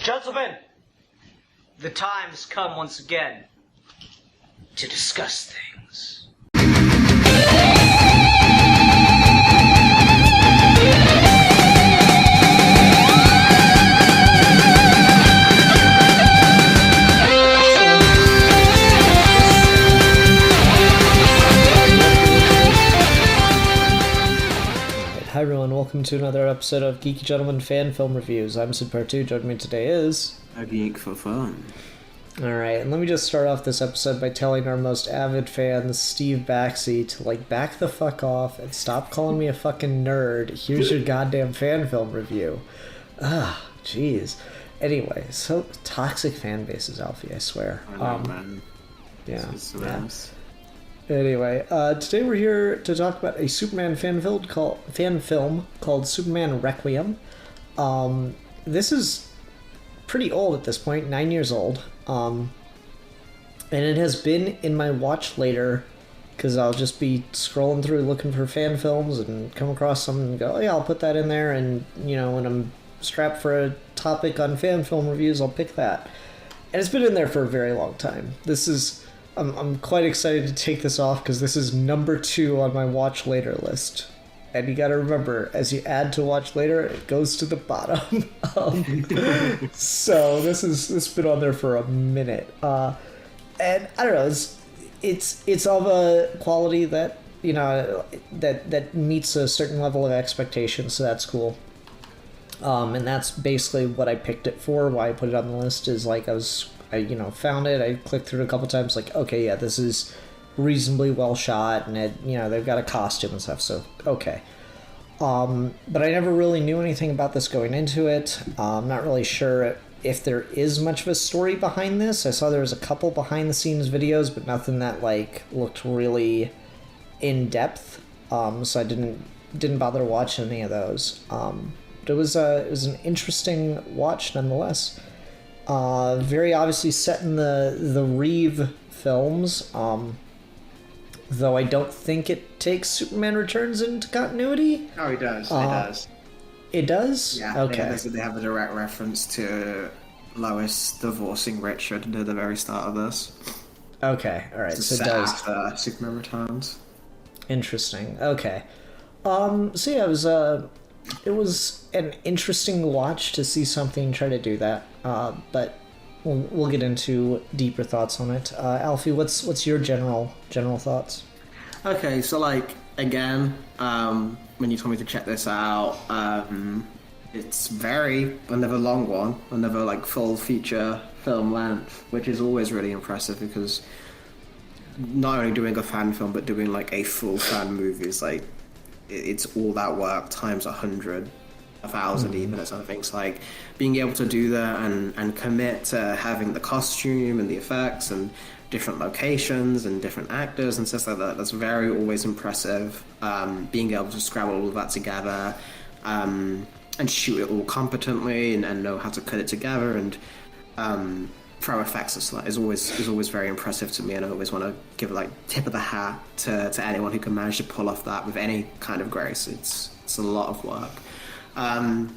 Gentlemen, the time has come once again to discuss things. Hi everyone, welcome to another episode of Geeky Gentleman Fan Film Reviews. I'm Sid Part 2, joining me today is... A geek for fun. Alright, and let me just start off this episode by telling our most avid fan, Steve Baxey, to back the fuck off and stop calling me a fucking nerd. Here's your goddamn fan film review. Jeez. Anyway, so toxic fan bases, Alfie, I swear. I know, man. Yeah. Yeah. Anyway, today we're here to talk about a Superman fan film called Superman Requiem. This is pretty old at this point, 9 years old. And it has been in my watch later, because I'll just be scrolling through looking for fan films and come across something and go, oh yeah, I'll put that in there, and, you know, when I'm strapped for a topic on fan film reviews, I'll pick that. And it's been in there for a very long time. I'm quite excited to take this off because this is number 2 on my watch later list. And you gotta remember, as you add to watch later, it goes to the bottom. So this has been on there for a minute. And I don't know, it's of a quality that, you know, that meets a certain level of expectation, so that's cool. And that's basically what I picked it for, why I put it on the list, is I found it, I clicked through it a couple times, okay, yeah, this is reasonably well shot, and they've got a costume and stuff, so, okay. But I never really knew anything about this going into it. I'm not really sure if there is much of a story behind this. I saw there was a couple behind-the-scenes videos, but nothing that, looked really in-depth, so I didn't bother watching any of those. But it was an interesting watch, nonetheless. Very obviously set in the Reeve films, though I don't think it takes Superman Returns into continuity. Oh, it does. It does. It does? Yeah. Okay. They have a direct reference to Lois divorcing Richard near the very start of this. Okay, alright, It's so it set does. after Superman Returns. Interesting. Okay. So yeah, it was an interesting watch to see something try to do that, but we'll get into deeper thoughts on it. Alfie, what's your general thoughts? Okay, so again, when you told me to check this out, it's another long one, another full feature film length, which is always really impressive because not only doing a fan film but doing a full fan movie is it's all that work times 100, 1,000 even. It's other things being able to do that and commit to having the costume and the effects and different locations and different actors and stuff like that. That's very always impressive. Being able to scrabble all of that together and shoot it all competently and know how to cut it together and throw effects is always very impressive to me, and I always want to give a tip of the hat to anyone who can manage to pull off that with any kind of grace. It's a lot of work. And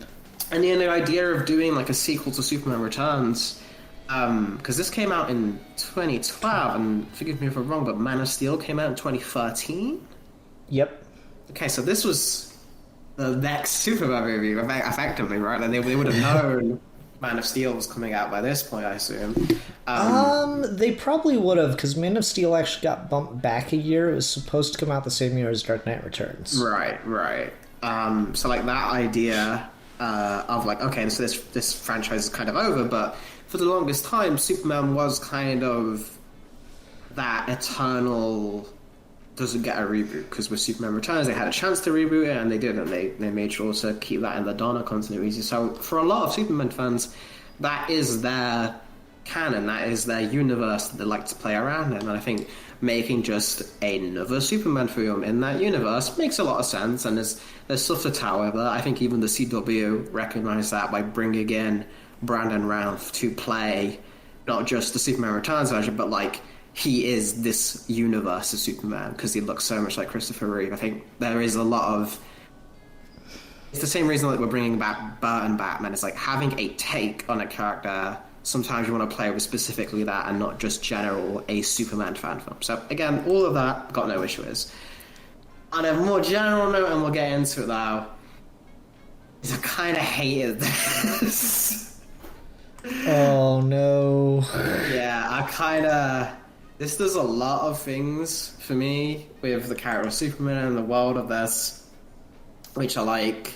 the idea of doing a sequel to Superman Returns, because this came out in 2012, and forgive me if I'm wrong, but Man of Steel came out in 2013? Yep. Okay, so this was the next Superman movie, effectively, right? They would have known Man of Steel was coming out by this point, I assume. They probably would have, because Man of Steel actually got bumped back a year. It was supposed to come out the same year as Dark Knight Returns. Right. So that idea of okay, so this franchise is kind of over, but for the longest time, Superman was kind of that eternal doesn't get a reboot, because with Superman Returns they had a chance to reboot it and they didn't. They made sure to keep that in the Donna continuity. So for a lot of Superman fans, that is their canon, that is their universe that they like to play around in, and I think making just another Superman film in that universe makes a lot of sense, and there's stuff to tell with it. I think even the CW recognized that by bringing in Brandon Routh to play not just the Superman Returns version, but he is this universe of Superman because he looks so much like Christopher Reeve. I think there is a lot of it's the same reason that we're bringing back Burton Batman. It's like having a take on a character. Sometimes you want to play with specifically that and not just general a Superman fan film. So again, all of that, got no issue with. On a more general note, and we'll get into it now, is I kind of hated this. Oh no. Yeah, this does a lot of things for me with the character of Superman and the world of this, which are like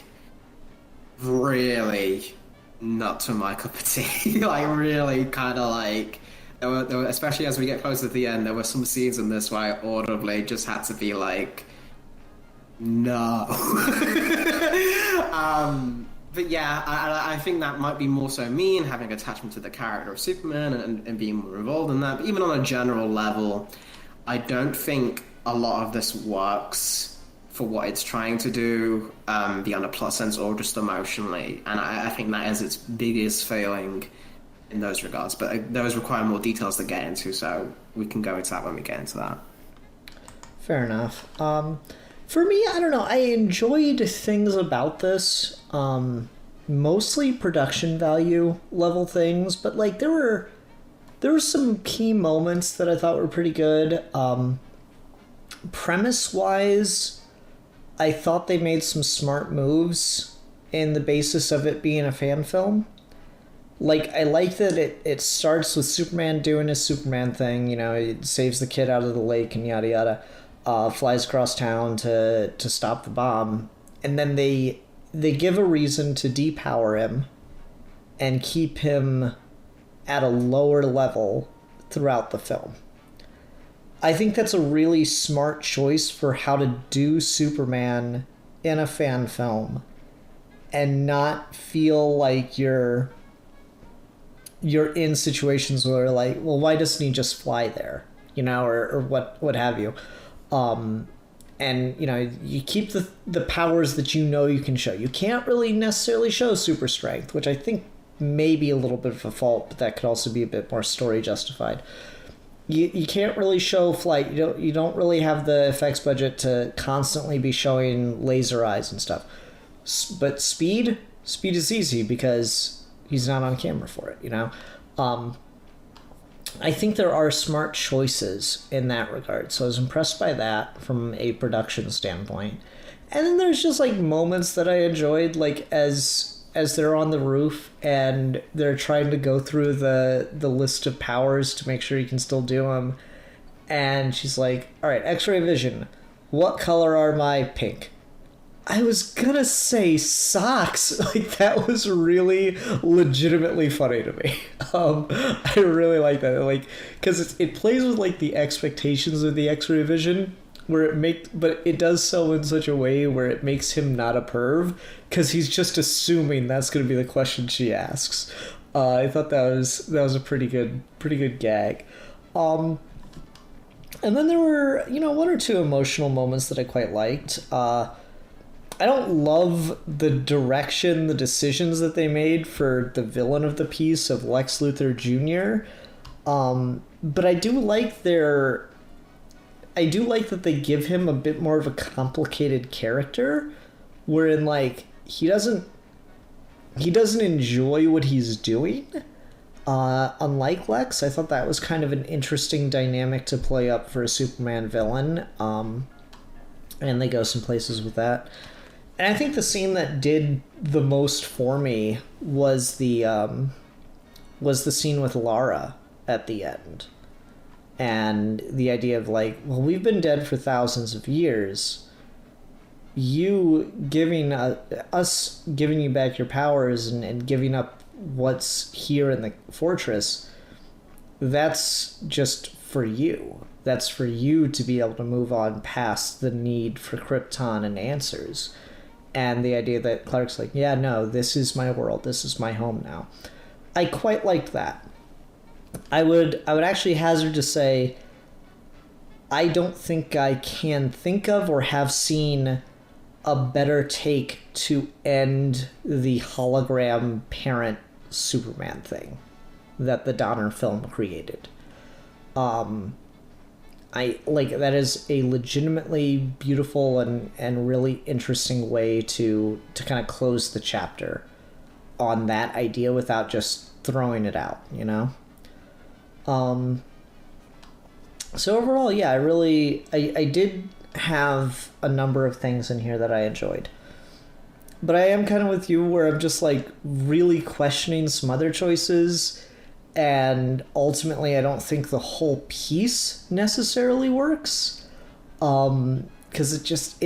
really not to my cup of tea. Like really kind of like there were, especially as we get closer to the end, there were some scenes in this where I audibly just had to be like, no. But yeah, I think that might be more so me and having attachment to the character of Superman and being more involved in that. But even on a general level, I don't think a lot of this works for what it's trying to do, beyond a plot sense or just emotionally. And I think that is its biggest failing in those regards. But those require more details to get into, so we can go into that when we get into that. Fair enough. For me, I don't know. I enjoyed things about this. Mostly production value level things, but like there were some key moments that I thought were pretty good. Premise wise, I thought they made some smart moves in the basis of it being a fan film. Like, I like that it starts with Superman doing his Superman thing, you know, it saves the kid out of the lake and yada yada, flies across town to stop the bomb, and then they give a reason to depower him and keep him at a lower level throughout the film. I think that's a really smart choice for how to do Superman in a fan film and not feel like you're in situations where like, well, why doesn't he just fly there, you know, or what have you. And, you know, you keep the powers that you know you can show. You can't really necessarily show super strength, which I think may be a little bit of a fault, but that could also be a bit more story justified. You can't really show flight. You don't really have the effects budget to constantly be showing laser eyes and stuff. But speed is easy because he's not on camera for it, you know? I think there are smart choices in that regard, so I was impressed by that from a production standpoint. And then there's just like moments that I enjoyed, like as they're on the roof and they're trying to go through the list of powers to make sure you can still do them, and she's like, all right, X-ray vision, what color are my pink? I was gonna say socks. Like, that was really legitimately funny to me. I really like that. Like, because it plays with like the expectations of the X-ray vision, where but it does so in such a way where it makes him not a perv, because he's just assuming that's gonna be the question she asks. I thought that was a pretty good gag. And then there were, you know, one or two emotional moments that I quite liked. I don't love the direction, the decisions that they made for the villain of the piece of Lex Luthor Jr. But I do like that they give him a bit more of a complicated character, wherein like he doesn't enjoy what he's doing. Unlike Lex, I thought that was kind of an interesting dynamic to play up for a Superman villain. And they go some places with that. And I think the scene that did the most for me was the scene with Lara at the end. And the idea of like, well, we've been dead for thousands of years. You giving us giving you back your powers and giving up what's here in the fortress, that's just for you. That's for you to be able to move on past the need for Krypton and answers. And the idea that Clark's like, yeah, no, this is my world. This is my home now. I quite liked that. I would actually hazard to say I don't think I can think of or have seen a better take to end the hologram parent Superman thing that the Donner film created. I like that is a legitimately beautiful and really interesting way to kind of close the chapter on that idea without just throwing it out, you know? So overall, yeah, I did have a number of things in here that I enjoyed. But I am kind of with you where I'm just like really questioning some other choices, and ultimately I don't think the whole piece necessarily works. Because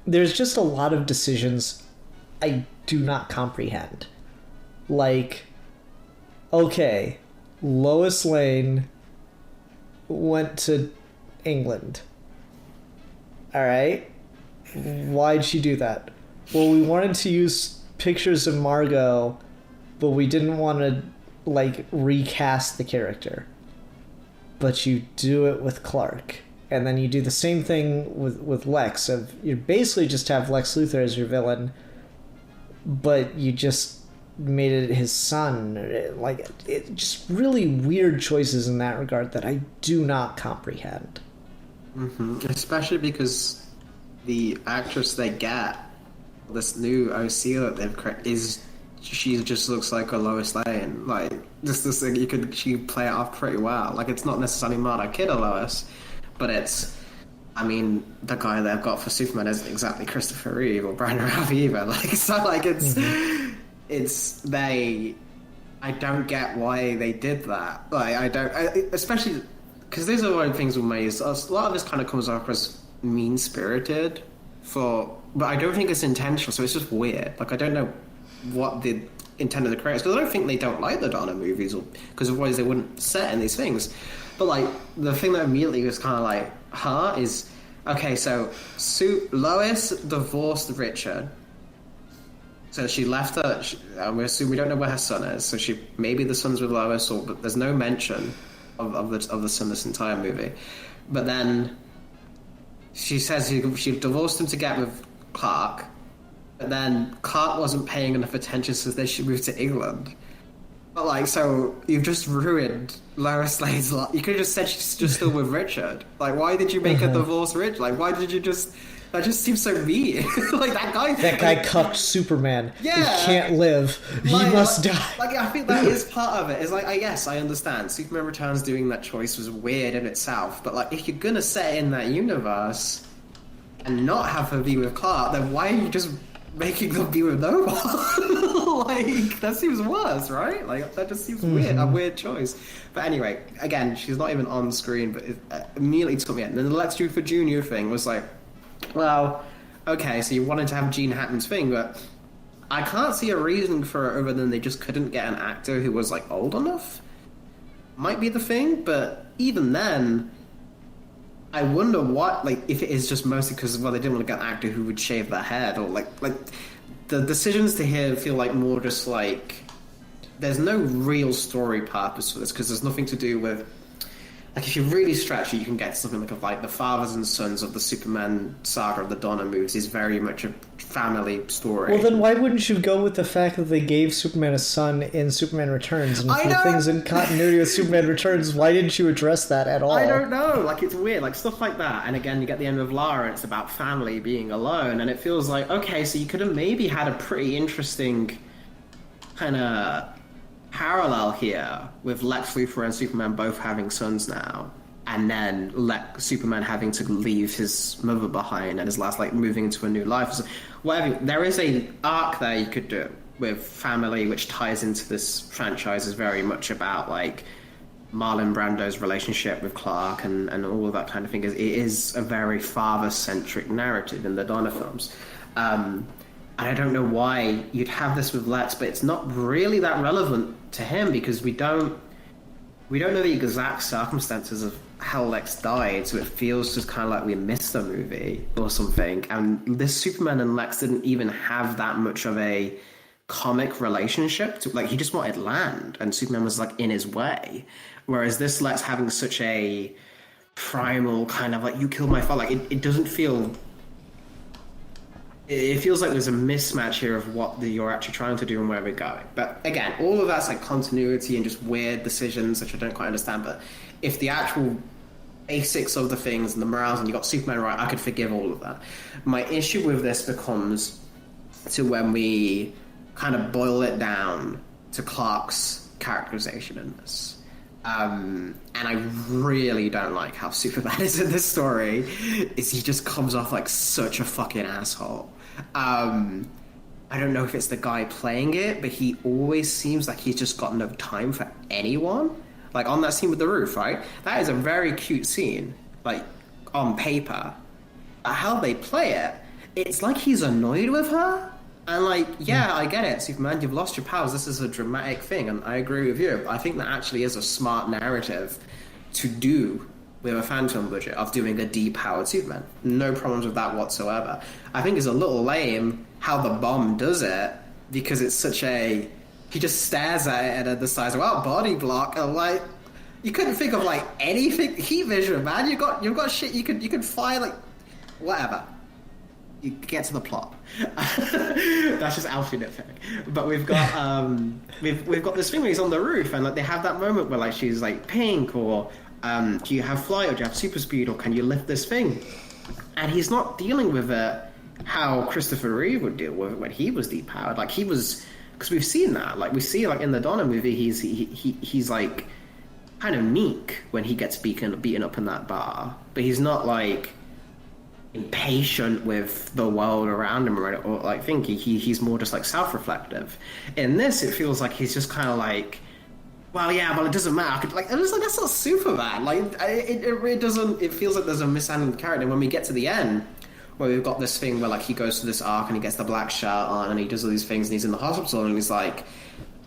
there's just a lot of decisions I do not comprehend. Like, okay, Lois Lane went to England. Alright? Why'd she do that? Well, we wanted to use pictures of Margot, but we didn't want to, like, recast the character. But you do it with Clark. And then you do the same thing with Lex. You basically just have Lex Luthor as your villain, but you just made it his son. Like, it just really weird choices in that regard that I do not comprehend. Mm-hmm. Especially because the actress they get, this new OC that they've created, she just looks like a Lois Lane. Like, just this thing, she play it off pretty well. Like, it's not necessarily Marta Kid or Lois, but it's, I mean, the guy they've got for Superman isn't exactly Christopher Reeve or Brian Ralph either. Like, so, like, I don't get why they did that. Like, especially, because these are one of the things with me, is a lot of this kind of comes off as mean-spirited, but I don't think it's intentional, so it's just weird. Like, I don't know what the intent of the creators, because I don't think they don't like the Donna movies, because otherwise they wouldn't set in these things. But, like, the thing that immediately was kind of like, is, okay, so Lois divorced Richard, so she left her, we assume we don't know where her son is, so maybe the son's with Lois, but there's no mention of the son this entire movie. But then she says she divorced him to get with Clark, but then Clark wasn't paying enough attention, so they should move to England. But, like, so you've just ruined Lois Lane's life. You could have just said she's just still with Richard. Like, why did you make her divorce Richard? Like, why did you just... That just seems so mean. Like, that guy... That guy cucked Superman. Yeah. He can't live. He must die. Like, I think that is part of it. It's like, yes, I understand. Superman Returns doing that choice was weird in itself. But, like, if you're gonna set in that universe and not have her be with Clark, then why are you just making them be with no one? Like, that seems worse, right? Like, that just seems weird, a weird choice. But anyway, again, she's not even on screen, but it immediately took me in. And then the Lex Luthor Jr. thing was like, well, okay, so you wanted to have Gene Hackman's thing, but I can't see a reason for it other than they just couldn't get an actor who was, like, old enough. Might be the thing, but even then, I wonder what, like, if it is just mostly because, well, they didn't want to get an actor who would shave their head, or, like the decisions to here feel like more just, like, there's no real story purpose for this, because there's nothing to do with, like, if you really stretch it, you can get something like the fathers and sons of the Superman saga of the Donna movies is very much a family story. Well, then why wouldn't you go with the fact that they gave Superman a son in Superman Returns? And for things in continuity with Superman Returns, why didn't you address that at all? I don't know. Like, it's weird. Like, stuff like that. And again, you get the end of Lara, and it's about family being alone. And it feels like, okay, so you could have maybe had a pretty interesting kind of parallel here with Lex Luthor and Superman both having sons now, and then Superman having to leave his mother behind and his last, like, moving into a new life. So, whatever. There is a arc there you could do with family, which ties into this franchise, is very much about, like, Marlon Brando's relationship with Clark and all of that kind of thing. It is a very father-centric narrative in the Donna films. I don't know why you'd have this with Lex, but it's not really that relevant to him because we don't know the exact circumstances of how Lex died, so it feels just kind of like we missed a movie or something. And this Superman and Lex didn't even have that much of a comic relationship. Like, he just wanted land, and Superman was, like, in his way. Whereas this Lex having such a primal kind of, like, you killed my father, like, it doesn't feel... It feels like there's a mismatch here of what you're actually trying to do and where we're going. But again, all of that's like continuity and just weird decisions, which I don't quite understand. But if the actual basics of the things and the morals, and you got Superman right, I could forgive all of that. My issue with this becomes to when we kind of boil it down to Clark's characterization in this. And I really don't like how Superman is in this story. Is he just comes off like such a fucking asshole. I don't know if it's the guy playing it, but he always seems like he's just got no time for anyone. Like on that scene with the roof, right? That is a very cute scene, like on paper. How they play it, it's like he's annoyed with her. And like, yeah, I get it, Superman, you've lost your powers. This is a dramatic thing, and I agree with you. I think that actually is a smart narrative to do with a Phantom budget of doing a depowered Superman. No problems with that whatsoever. I think it's a little lame how the bomb does it, because it's such a... He just stares at it and decides, well, body block. And I'm like, you couldn't think of like anything. Heat vision, man. You've got shit. You could fire like whatever. You get to the plot. That's just Alfie nitpick. But we've got we've got this thing where he's on the roof, and like they have that moment where like she's like pink, or do you have flight, or do you have super speed, or can you lift this thing? And he's not dealing with it how Christopher Reeve would deal with it when he was depowered. Like he was, because we've seen that. Like we see like in the Donna movie, he's like kind of meek when he gets beaten up in that bar, but he's not like impatient with the world around him, or like thinking. He's more just like self-reflective. In this, it feels like he's just kind of like, well, yeah, well, it doesn't matter. I could, like, it was like, that's not Superman. Like, it doesn't. It feels like there's a mishandling of the character. When we get to the end, where we've got this thing where like he goes to this arc and he gets the black shirt on and he does all these things and he's in the hospital and he's like,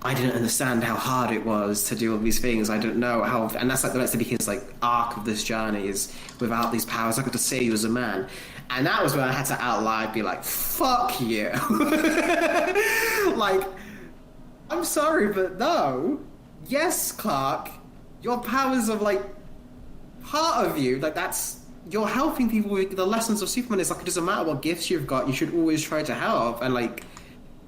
I didn't understand how hard it was to do all these things. I didn't know how, and that's like the rest of his like arc of this journey is without these powers I got to say he was a man. And that was when I had to out loud be like, fuck you. Like, I'm sorry, but no. Yes, Clark, your powers are like part of you. Like that's, you're helping people with the lessons of Superman. It's like, it doesn't matter what gifts you've got, you should always try to help. And like,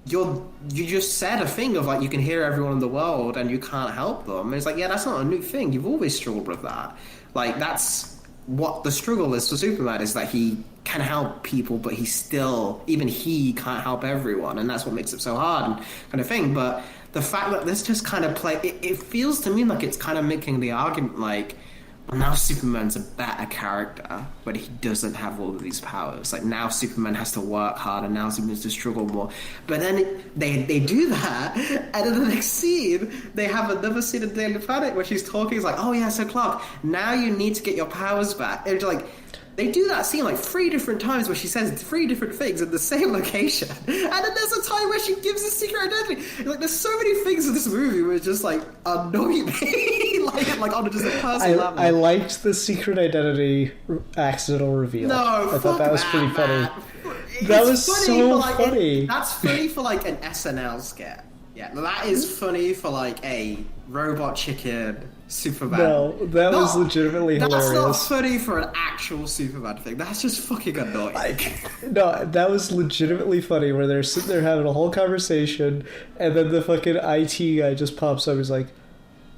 you just said a thing of like, you can hear everyone in the world and you can't help them. And it's like, yeah, that's not a new thing. You've always struggled with that. Like, that's what the struggle is for Superman, is that he can help people, but he still, even he can't help everyone. And that's what makes it so hard and kind of thing. But the fact that this just kind of it feels to me like it's kind of making the argument like, well, now Superman's a better character, but he doesn't have all of these powers. Like, now Superman has to work harder, now Superman has to struggle more. But then they do that, and in the next scene, they have another scene in Daily Planet where she's talking, it's like, oh yeah, so Clark, now you need to get your powers back. And it's like, they do that scene like 3 different times where she says 3 different things in the same location. And then there's a time where she gives a secret identity. Like, there's so many things in this movie where it's just like annoy me. like on just a personal level. I liked the secret identity accidental reveal. No, I thought that was pretty funny. It's That was funny so like, funny. That's funny for like an SNL skit. Yeah, that is funny for like a robot chicken Superman. No, that was legitimately hilarious. That's not funny for an actual Superman thing. That's just fucking annoying. No, that was legitimately funny where they're sitting there having a whole conversation and then the fucking IT guy just pops up. He's like,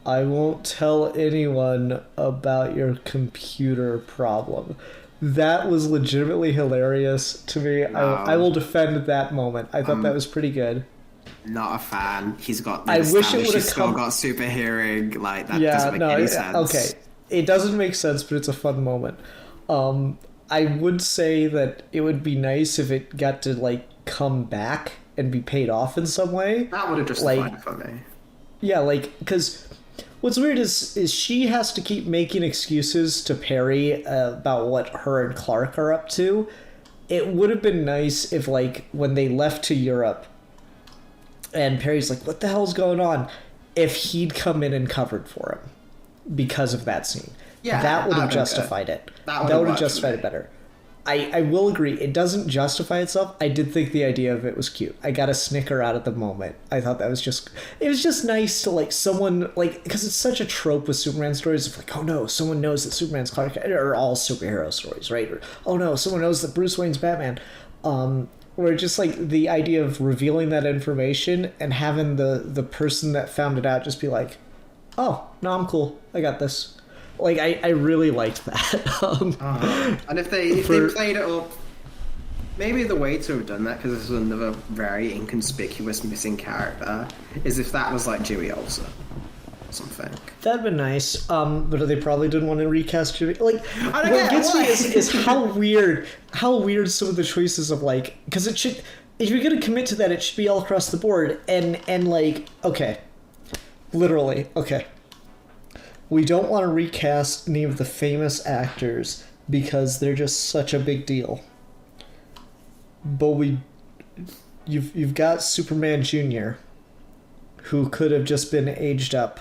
I won't tell anyone about your computer problem. That was legitimately hilarious to me. No. I will defend that moment. I thought that was pretty good. Not a fan. He's got. I wish it would have still got super hearing. Like that doesn't make any sense. Okay, it doesn't make sense, but it's a fun moment. I would say that it would be nice if it got to like come back and be paid off in some way. That would have just been fine for me. Yeah, like, because what's weird is she has to keep making excuses to Perry about what her and Clark are up to. It would have been nice if, like, when they left to Europe and Perry's like, what the hell's going on? If he'd come in and covered for him because of that scene. Yeah, that would have justified it. That would have justified it better. I will agree, it doesn't justify itself. I did think the idea of it was cute. I got a snicker out at the moment. I thought that was just... It was just nice to, like, someone... Like, because it's such a trope with Superman stories of, like, oh no, someone knows that Superman's Clark... Or all superhero stories, right? Or, oh no, someone knows that Bruce Wayne's Batman. Where just, like, the idea of revealing that information and having the person that found it out just be like, oh, no, I'm cool. I got this. Like, I really liked that. And if they played it up, maybe the way to have done that, because this is another very inconspicuous missing character, is if that was like Jimmy Olsen or something. That'd been nice, but they probably didn't want to recast Jimmy. Like, what gets me is how weird some of the choices of, like, because it should, if you're gonna commit to that, it should be all across the board, and like, okay, literally, okay, we don't want to recast any of the famous actors because they're just such a big deal, but you've got Superman Jr., who could have just been aged up.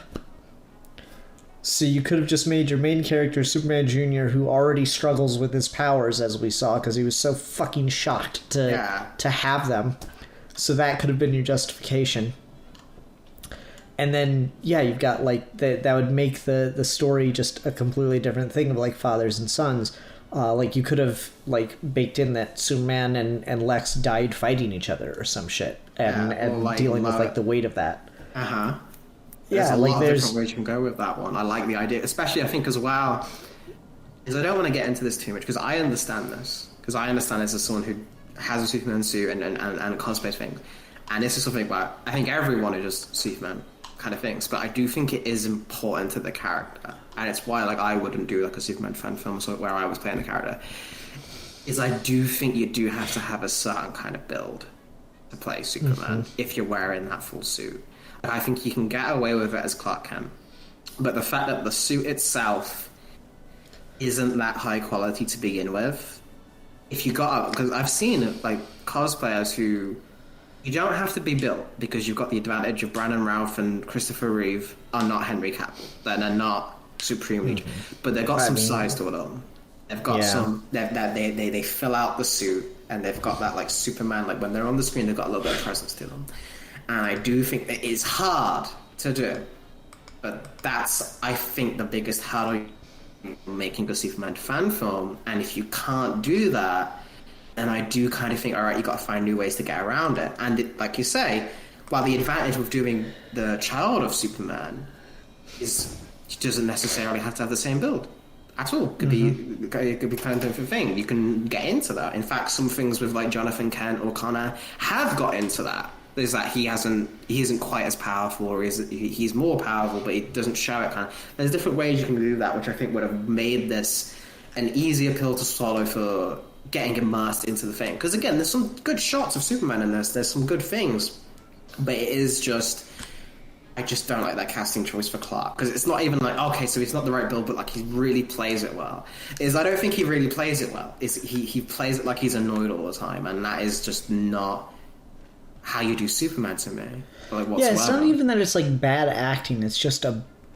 So you could have just made your main character Superman Jr., who already struggles with his powers, as we saw, because he was so fucking shocked to have them. So that could have been your justification. And then, yeah, you've got, like, that would make the story just a completely different thing of, like, fathers and sons. Like, you could have, like, baked in that Superman and Lex died fighting each other or some shit. And like, dealing with, like, the weight of that. Uh-huh. There's a lot of different ways you can go with that one. I like the idea, especially I think as well, because I don't want to get into this too much, because I understand this. Because I understand this as someone who has a Superman suit and cosplays things. And this is something where I think everyone is just Superman kind of things, but I do think it is important to the character. And it's why, like, I wouldn't do, like, a Superman fan film where I was playing the character. Is I do think you do have to have a certain kind of build to play Superman if you're wearing that full suit. I think you can get away with it as Clark Kent, but the fact that the suit itself isn't that high quality to begin with, if you got, because I've seen, like, cosplayers who, you don't have to be built, because you've got the advantage of Brandon Routh and Christopher Reeve are not Henry Cavill. They're not supremely, but they've got some size to them. They've got some, they fill out the suit, and they've got that, like, Superman, like, when they're on the screen, they've got a little bit of presence to them. And I do think that it's hard to do, but that's, I think, the biggest hurdle making a Superman fan film. And if you can't do that, then I do kind of think, all right, you got to find new ways to get around it. And it, like you say, while the advantage of doing the child of Superman is he doesn't necessarily have to have the same build at all. It could be kind of different thing. You can get into that. In fact, some things with, like, Jonathan Kent or Connor have got into that. Is that he isn't quite as powerful, or he's more powerful, but he doesn't show it. Kind of, there's different ways you can do that, which I think would have made this an easier pill to swallow for getting immersed into the thing. Because again, there's some good shots of Superman in this. There's some good things, but it is just, I just don't like that casting choice for Clark, because it's not even like, okay, so he's not the right build, but, like, he really plays it well. I don't think he really plays it well. He plays it like he's annoyed all the time, and that is just not how you do Superman to me. Like, whatsoever. Yeah, it's not even that it's, like, bad acting. It's just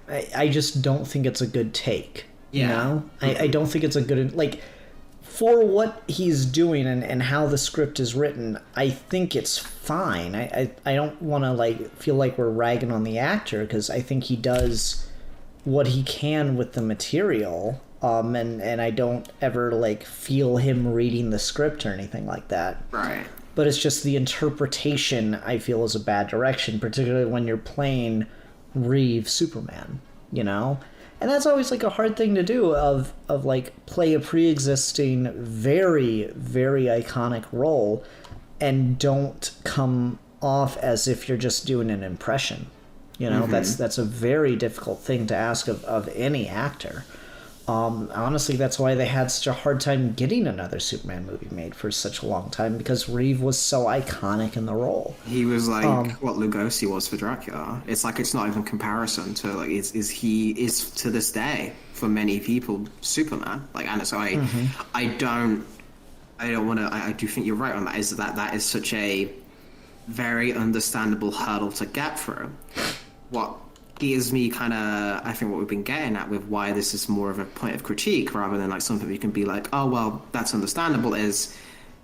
I just don't think it's a good take. Yeah. You know? I don't think it's a good, like, for what he's doing and how the script is written, I think it's fine. I don't want to, like, feel like we're ragging on the actor, because I think he does what he can with the material. And I don't ever, like, feel him reading the script or anything like that. Right. But it's just the interpretation, I feel, is a bad direction, particularly when you're playing Reeve Superman, you know? And that's always, like, a hard thing to do, of like, play a pre-existing, very, very iconic role and don't come off as if you're just doing an impression. You know, that's a very difficult thing to ask of any actor. Honestly, that's why they had such a hard time getting another Superman movie made for such a long time, because Reeve was so iconic in the role. He was like what Lugosi was for Dracula. It's like, it's not even comparison to, like, he is to this day for many people Superman. Like, and so I don't want to. I do think you're right on that. That is such a very understandable hurdle to get through. What gives me kind of, I think, what we've been getting at with why this is more of a point of critique rather than, like, something you can be like, oh, well, that's understandable, is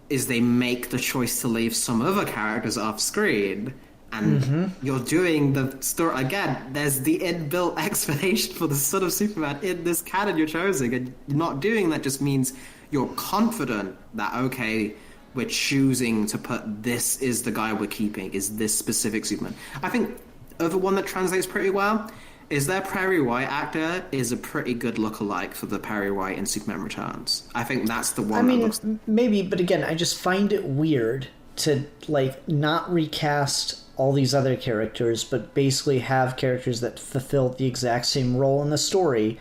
they make the choice to leave some other characters off screen, and you're doing the story again. There's the inbuilt explanation for the son of Superman in this canon you're choosing, and not doing that just means you're confident that, okay, we're choosing to put, this is the guy we're keeping, is this specific Superman. I think other one that translates pretty well is their Perry White actor is a pretty good lookalike for the Perry White in Superman Returns. I think that's the one. I mean, that looks... maybe, but again, I just find it weird to like not recast all these other characters, but basically have characters that fulfill the exact same role in the story,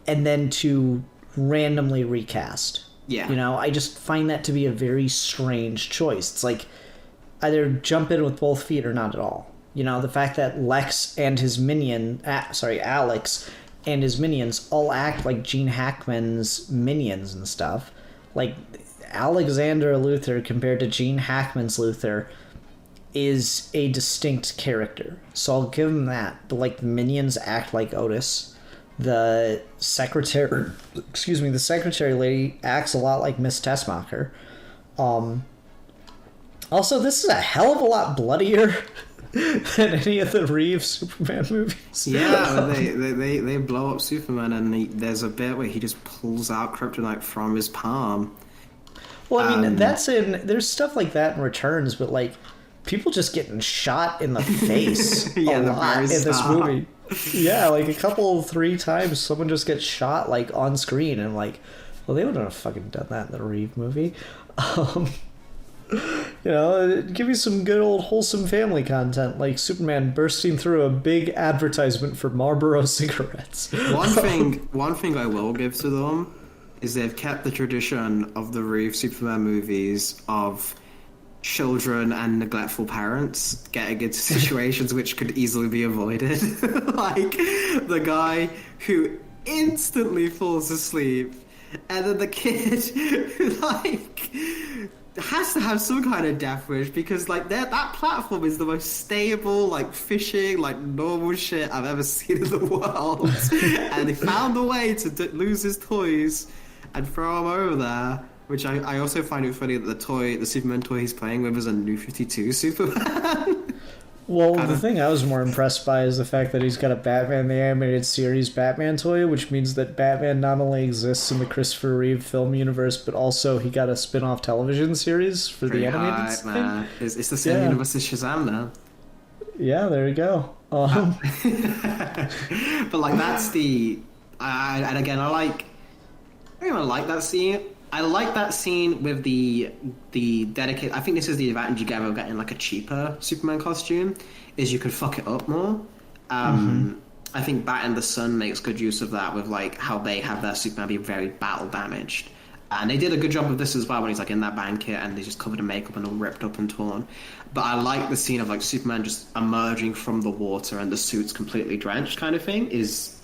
and then to randomly recast. Yeah. You know, I just find that to be a very strange choice. It's like either jump in with both feet or not at all. You know, the fact that Alex and his minions all act like Gene Hackman's minions and stuff. Like, Alexander Luthor compared to Gene Hackman's Luthor is a distinct character. So I'll give him that. But, like, the minions act like Otis. The secretary lady acts a lot like Miss Tessmacher. Also, this is a hell of a lot bloodier than any of the Reeves Superman movies. Yeah, they blow up Superman, and there's a bit where he just pulls out kryptonite from his palm. Well, I mean, there's stuff like that in Returns, but like people just getting shot in the face a lot in this movie. Yeah, like a couple, 3 times, someone just gets shot like on screen, and like, well, they wouldn't have fucking done that in the Reeve movie. You know, give me some good old wholesome family content, like Superman bursting through a big advertisement for Marlboro cigarettes. One thing I will give to them is they've kept the tradition of the Reeve Superman movies of children and neglectful parents getting into situations which could easily be avoided. Like the guy who instantly falls asleep, and then the kid who like has to have some kind of death wish, because like that platform is the most stable, like fishing, like normal shit I've ever seen in the world. And they found a way to lose his toys and throw him over there, which I also find it funny that the Superman toy he's playing with is a New 52 Superman. Well, the thing I was more impressed by is the fact that he's got a Batman the Animated Series Batman toy, which means that Batman not only exists in the Christopher Reeve film universe, but also he got a spin-off television series for the animated thing. Man. It's the same universe as Shazam now. Yeah, there you go. But like that's the... and again, I don't even like that scene. I like that scene with the dedicated... I think this is the advantage you get of getting like a cheaper Superman costume, is you can fuck it up more. I think Bat in the Sun makes good use of that with like how they have their Superman be very battle damaged. And they did a good job of this as well when he's like in that band kit and he's just covered in makeup and all ripped up and torn. But I like the scene of like Superman just emerging from the water and the suit's completely drenched kind of thing.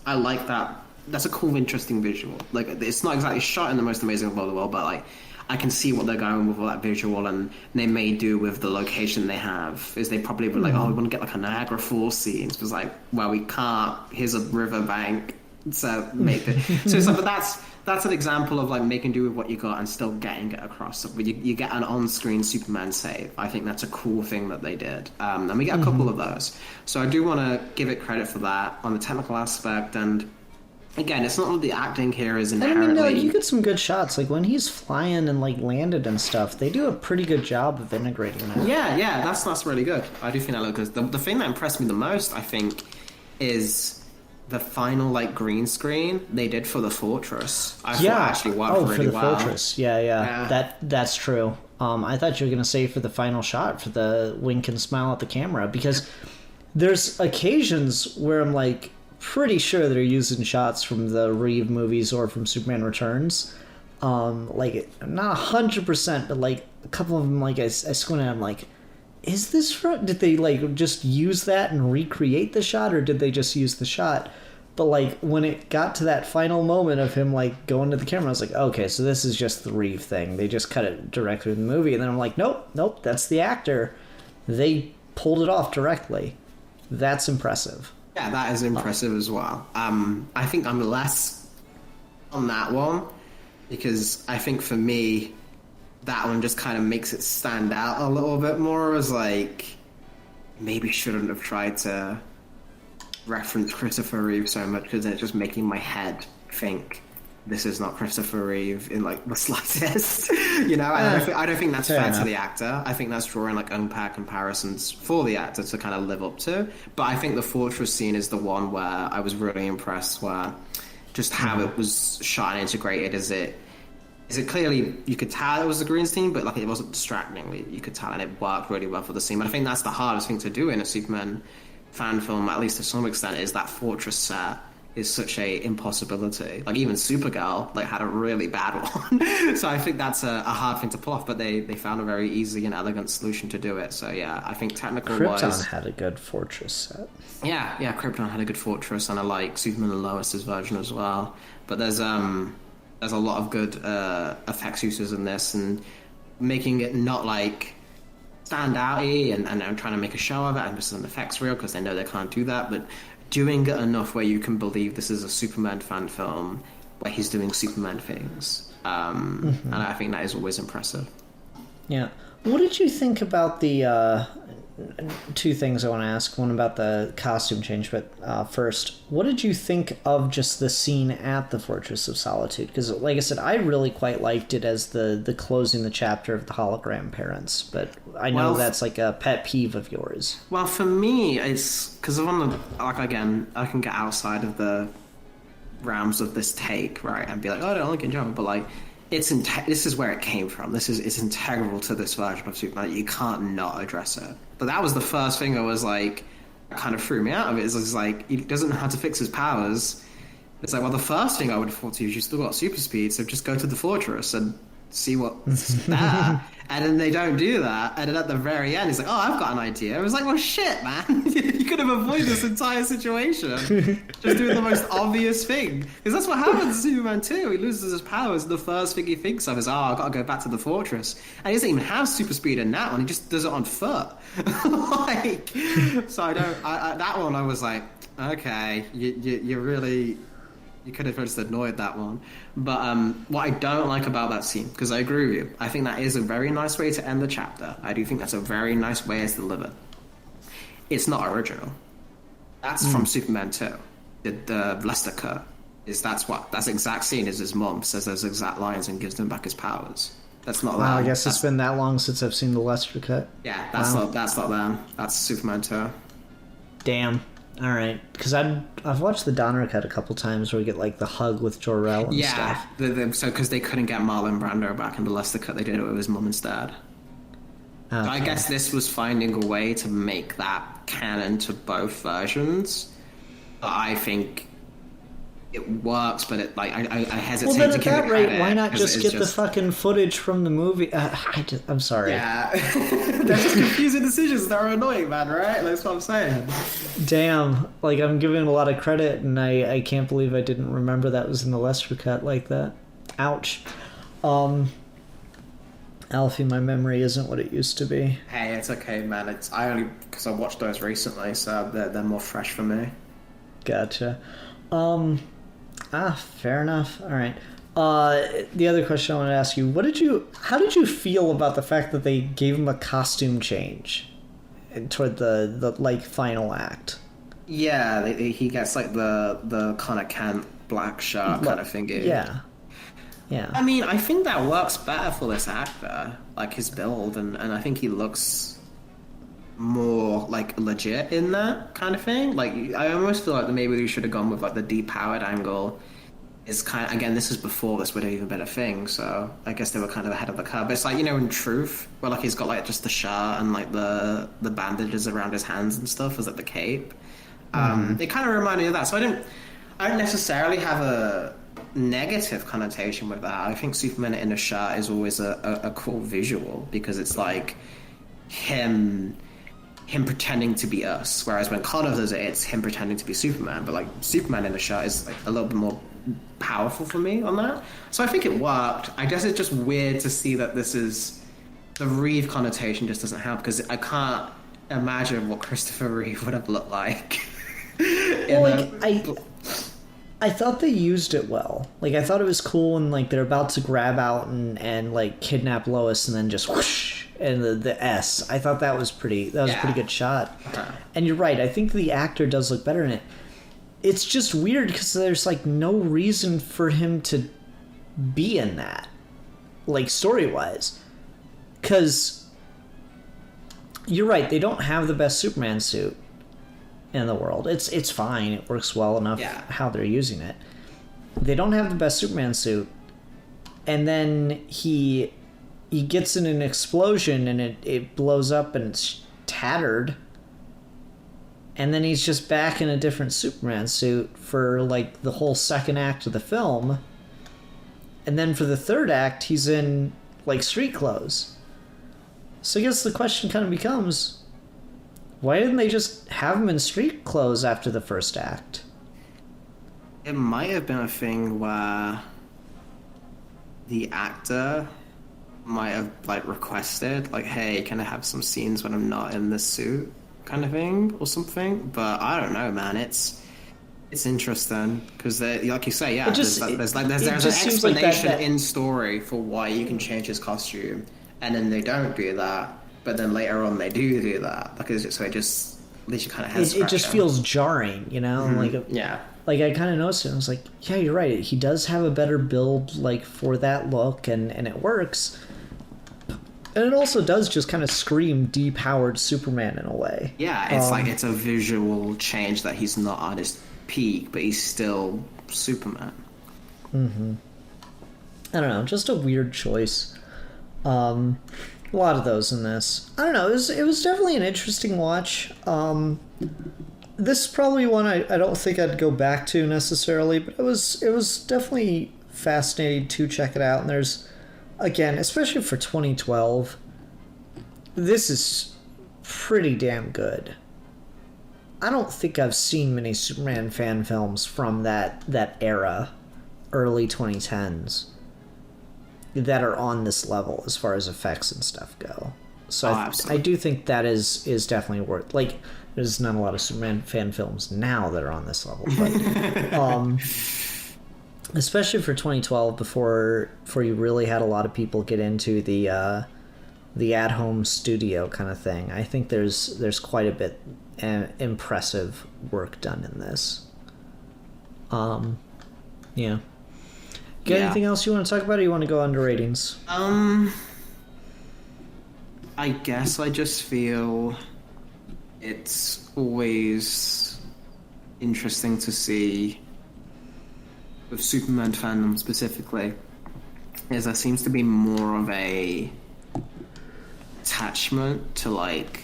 I like that. That's a cool, interesting visual. Like, it's not exactly shot in the most amazing way of the world, but like, I can see what they're going with that visual, and they may do with the location they have. Is they probably were like, oh, we want to get like a Niagara Falls scene. It was like, well, we can't. Here's a riverbank, so make it. So it's like, but that's an example of like making do with what you got and still getting it across. So you get an on-screen Superman save. I think that's a cool thing that they did, and we get a couple of those. So I do want to give it credit for that on the technical aspect. And again, it's not that the acting here is inherently... And I mean, no, you get some good shots. Like, when he's flying and, like, landed and stuff, they do a pretty good job of integrating that. Yeah, that's really good. I do think that looks good. The thing that impressed me the most, I think, is the final, like, green screen they did for the Fortress. I thought it actually worked really well. For the Fortress. Yeah. That's true. I thought you were going to say for the final shot, for the wink and smile at the camera, because there's occasions where I'm like... pretty sure they're using shots from the Reeve movies or from Superman Returns. Like, not 100%, but like a couple of them, like I squint at, I'm like, is this from... Did they like just use that and recreate the shot, or did they just use the shot? But like when it got to that final moment of him like going to the camera, I was like, okay, so this is just the Reeve thing. They just cut it directly in the movie, and then I'm like, nope, that's the actor. They pulled it off directly. That's impressive. Yeah, that is impressive as well. I think I'm less on that one, because I think for me, that one just kind of makes it stand out a little bit more as like, maybe shouldn't have tried to reference Christopher Reeve so much, because it's just making my head think this is not Christopher Reeve in like the slightest. You know, I don't think that's fair to the actor. I think that's drawing like unfair comparisons for the actor to kind of live up to. But I think the fortress scene is the one where I was really impressed, where just how it was shot and integrated. Is it clearly, you could tell it was the green screen, but like it wasn't distractingly, you could tell, and it worked really well for the scene. But I think that's the hardest thing to do in a Superman fan film, at least to some extent, is that fortress set is such a impossibility. Like even Supergirl like had a really bad one. So I think that's a hard thing to pull off, but they found a very easy and elegant solution to do it. So yeah, I think technical wise, Krypton had a good fortress set. Yeah, Krypton had a good fortress, and I like Superman and Lois's version as well. But there's a lot of good effects uses in this, and making it not like stand outy and trying to make a show of it and just an effects reel because they know they can't do that, but doing it enough where you can believe this is a Superman fan film where he's doing Superman things. And I think that is always impressive. Yeah. What did you think about the two things I want to ask? One about the costume change, but first, what did you think of just the scene at the Fortress of Solitude? Because, like I said, I really quite liked it as the closing the chapter of the hologram parents, but I know that's like a pet peeve of yours. Well, for me, it's because I want to, like, again, I can get outside of the realms of this take, right, and be like, oh, I don't like it, John, but like, this is where it came from. It's integral to this version of Superman. You can't not address it. But that was the first thing I was like, kind of threw me out of it. It's like, he doesn't know how to fix his powers. It's like, well, the first thing I would have thought to you is you still got super speed, so just go to the fortress and see what's there. And then they don't do that. And then at the very end, he's like, oh, I've got an idea. I was like, well, shit, man. You could have avoided this entire situation. Just doing the most obvious thing. Because that's what happens to Superman 2. He loses his powers, and the first thing he thinks of is, oh, I've got to go back to the fortress. And he doesn't even have super speed in that one. He just does it on foot. Like, so I don't... that one, I was like, okay, you really... You could have just ignored that one. But what I don't like about that scene, because I agree with you, I think that is a very nice way to end the chapter. I do think that's a very nice way it's delivered. It's not original. That's from Superman 2. The Lester cut. That's exact scene is his mom says those exact lines and gives him back his powers. That's not wow, I guess it's been that long since I've seen the Lester cut. Yeah, that's not them. That's Superman 2. Damn. All right, because I've watched the Donner cut a couple times where we get like the hug with Jor-El and stuff. Yeah, so because they couldn't get Marlon Brando back in the Lester cut, they did it with his mum and dad. Okay. So I guess this was finding a way to make that canon to both versions. But I think it works, but it like I hesitate to give it credit. Well, then at that rate, why not just get the fucking footage from the movie? I'm sorry. Yeah, they're just confusing decisions that are annoying, man. Right? That's what I'm saying. Damn, like I'm giving a lot of credit, and I can't believe I didn't remember that was in the Lester cut like that. Ouch. Alfie, my memory isn't what it used to be. Hey, it's okay, man. I only because I watched those recently, so they're more fresh for me. Gotcha. Fair enough. All right. The other question I want to ask you: how did you feel about the fact that they gave him a costume change toward the like final act? Yeah, he gets like the kind of camp black shirt kind of thing. Yeah. Yeah. I mean, I think that works better for this actor, like his build, and I think he looks more like legit in that kind of thing. Like, I almost feel like maybe we should have gone with like the depowered angle. Is kind of, again, this is before this would have even been a thing, so I guess they were kind of ahead of the curve. But it's like, you know, in Truth, where like he's got like just the shirt and like the bandages around his hands and stuff as like the cape. It kind of reminded me of that. So I don't necessarily have a negative connotation with that. I think Superman in a shirt is always a cool visual because it's like him pretending to be us, whereas when Connor does it, it's him pretending to be Superman. But like Superman in a shirt is like a little bit more powerful for me on that. So I think it worked. I guess it's just weird to see that this is the Reeve connotation just doesn't help because I can't imagine what Christopher Reeve would have looked like. I thought they used it well. Like, I thought it was cool and like they're about to grab out and like kidnap Lois and then just whoosh and the S. I thought that was a pretty good shot. And you're right, I think the actor does look better in it. It's just weird because there's like no reason for him to be in that, like story-wise. Because you're right, they don't have the best Superman suit in the world. It's fine, it works well enough how they're using it. They don't have the best Superman suit, and then he gets in an explosion and it blows up and it's tattered, and then he's just back in a different Superman suit for like the whole second act of the film, and then for the third act he's in like street clothes. So I guess the question kind of becomes, why didn't they just have him in street clothes after the first act? It might have been a thing where the actor might have like requested, like, hey, can I have some scenes when I'm not in this suit, kind of thing, or something. But I don't know, man. It's interesting because, like you say, yeah, there's an explanation in story for why you can change his costume, and then they don't do that. But then later on, they do that because it just leaves you kind of head it just feels jarring, you know, yeah. Like, I kind of noticed it. I was like, yeah, you're right. He does have a better build, like, for that look, and it works. And it also does just kind of scream depowered Superman in a way. Yeah, it's like it's a visual change that he's not at his peak, but he's still Superman. Mm-hmm. I don't know. Just a weird choice. A lot of those in this. I don't know. It was definitely an interesting watch. This is probably one I don't think I'd go back to necessarily, but it was definitely fascinating to check it out. And there's, again, especially for 2012, this is pretty damn good. I don't think I've seen many Superman fan films from that era, early 2010s, that are on this level as far as effects and stuff go. So I do think that is definitely worth, like, there's not a lot of Superman fan films now that are on this level, but especially for 2012, before you really had a lot of people get into the at-home studio kind of thing. I think there's quite a bit impressive work done in this. Yeah. Got anything else you want to talk about, or you want to go under ratings? I guess I just feel it's always interesting to see, with Superman fandom specifically, is there seems to be more of a attachment to like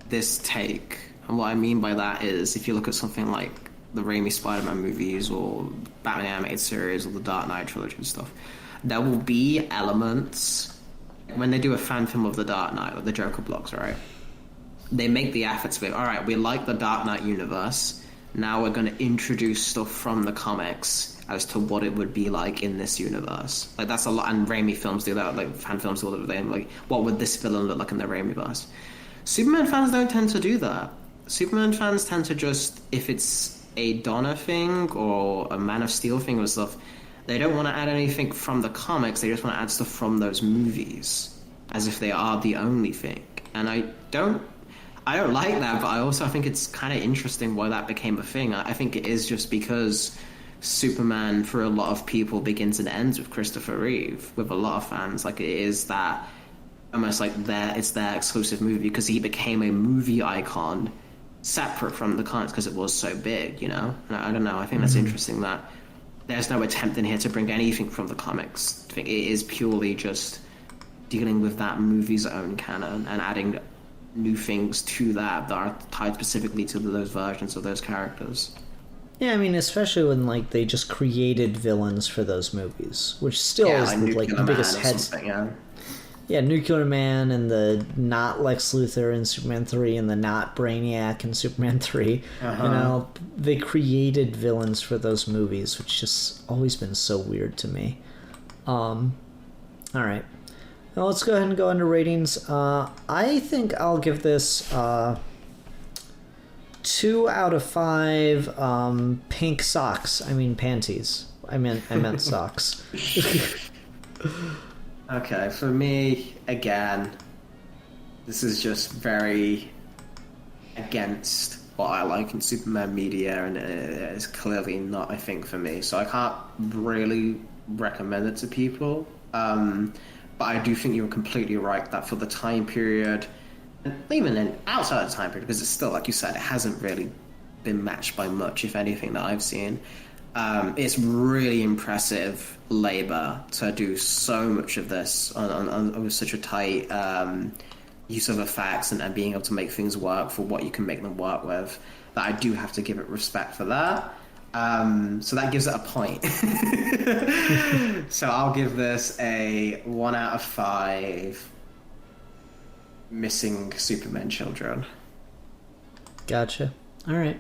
this take. And what I mean by that is, if you look at something like the Raimi Spider-Man movies or Batman animated series or the Dark Knight trilogy and stuff, there will be elements when they do a fan film of the Dark Knight or the Joker blocks, right? They make the effort to be, all right, we like the Dark Knight universe, now we're going to introduce stuff from the comics as to what it would be like in this universe. Like, that's a lot, and Raimi films do that, like fan films do that, like, what would this villain look like in the Raimi-verse? Superman fans don't tend to do that. Superman fans tend to just, if it's a Donner thing or a Man of Steel thing or stuff, they don't want to add anything from the comics, they just want to add stuff from those movies, as if they are the only thing. And I don't like that, but I also think it's kind of interesting why that became a thing. I think it is just because Superman, for a lot of people, begins and ends with Christopher Reeve, with a lot of fans. Like, it is that, almost like it's their exclusive movie, because he became a movie icon separate from the comics because it was so big, you know? And I don't know, I think that's interesting that there's no attempt in here to bring anything from the comics. I think it is purely just dealing with that movie's own canon and adding new things to that are tied specifically to those versions of those characters. Yeah, I mean, especially when, like, they just created villains for those movies, which still is like the biggest heads. Yeah, Nuclear Man and the not Lex Luthor in Superman 3 and the not Brainiac in Superman 3. Uh-huh. You know, they created villains for those movies, which just always been so weird to me. All right. Now let's go ahead and go under ratings. I think I'll give this 2 out of 5 pink socks. I mean panties. I meant socks. Okay, for me, again, this is just very against what I like in Superman media, and it's clearly not a thing for me. So I can't really recommend it to people. But I do think you're completely right that for the time period, and even in outside of the time period, because it's still, like you said, it hasn't really been matched by much, if anything, that I've seen. It's really impressive labor to do so much of this on with such a tight use of effects and being able to make things work for what you can make them work with. That I do have to give it respect for that. So that gives it a point. So I'll give this a 1 out of 5 missing Superman children. Gotcha. All right.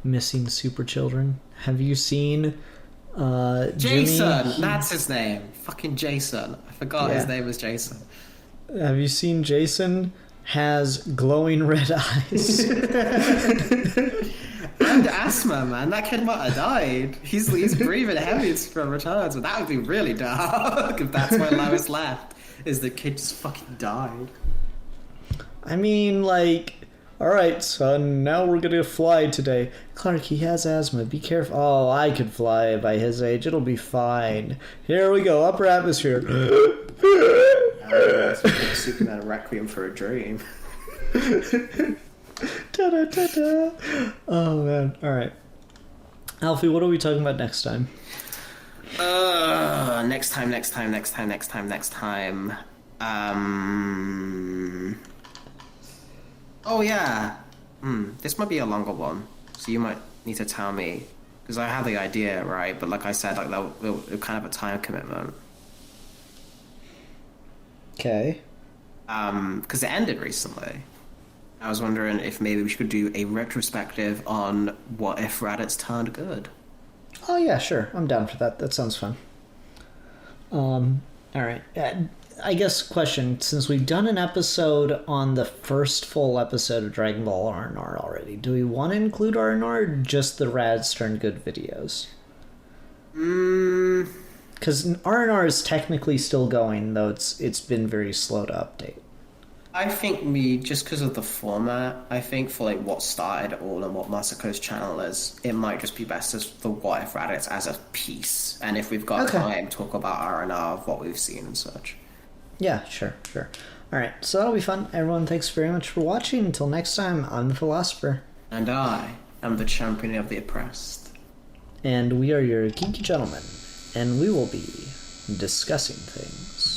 Missing super children. Have you seen Jason? Jimmy? That's his name. Fucking Jason. I forgot his name was Jason. Have you seen Jason has glowing red eyes? And asthma, man. That kid might have died. He's breathing heavy from returns, but that would be really dark if that's where Lois left. Is the kid just fucking died? I mean, like, all right, son, now we're gonna fly today. Clark, he has asthma. Be careful. Oh, I could fly by his age. It'll be fine. Here we go, upper atmosphere. Superman Requiem for a Dream. Da-da-da-da. Oh, man. All right. Alfie, what are we talking about next time? Next time. Oh, yeah. This might be a longer one, so you might need to tell me. Because I have the idea, right? But like I said, like it'll kind of a time commitment. Okay. Because it ended recently. I was wondering if maybe we should do a retrospective on what if Raditz turned good. Oh, yeah, sure. I'm down for that. That sounds fun. All right. I guess question, since we've done an episode on the first full episode of Dragon Ball R&R already, do we want to include R&R or just the Raditz turned good videos? Because R&R is technically still going, though it's been very slow to update. I think just because of the format, I think for like what started it all and what Masako's channel is, it might just be best as the What If Raditz as a piece. And if we've got time, talk about R&R of what we've seen and such. Yeah, sure. All right, so that'll be fun. Everyone, thanks very much for watching. Until next time, I'm the Philosopher. And I am the champion of the oppressed. And we are your Geeky Gentlemen. And we will be discussing things.